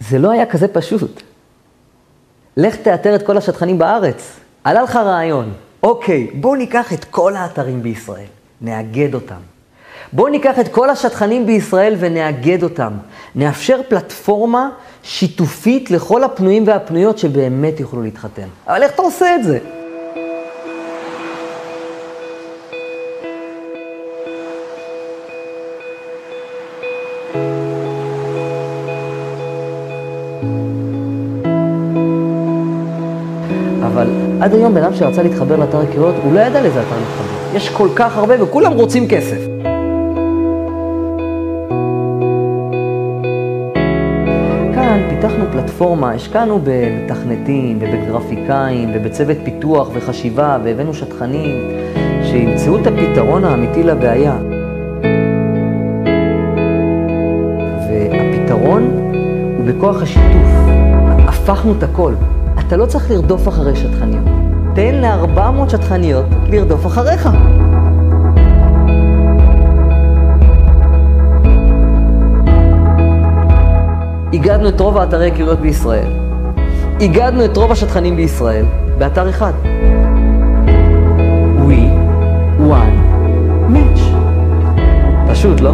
זה לא היה כזה פשוט. לך תאתר את כל השטחנים בארץ. עלה לך רעיון. אוקיי, בואו ניקח את כל האתרים בישראל, נאגד אותם. בואו ניקח את כל השטחנים בישראל ונאגד אותם. נאפשר פלטפורמה שיתופית לכל הפנויים והפנויות שבאמת יוכלו להתחתן. אבל איך אתה עושה את זה? אבל עד היום בן אדם שרצה להתחבר לאתר היכרויות, הוא לא ידע לאיזה אתר להתחבר. יש כל כך הרבה וכולם רוצים כסף. כאן פיתחנו פלטפורמה, השקענו במתכנתים ובגרפיקאים ובצוות פיתוח וחשיבה, והבאנו שטחנים שימצאו את הפתרון האמיתי לבעיה. והפתרון הוא בכוח השיתוף. הפכנו את הכל. אתה לא צריך לרדוף אחרי שטחניות. תן ל400 שטחניות לרדוף אחריך. הגדנו את רוב האתרי היכרויות בישראל. הגדנו את רוב השטחנים בישראל באתר אחד. We want match. פשוט, לא?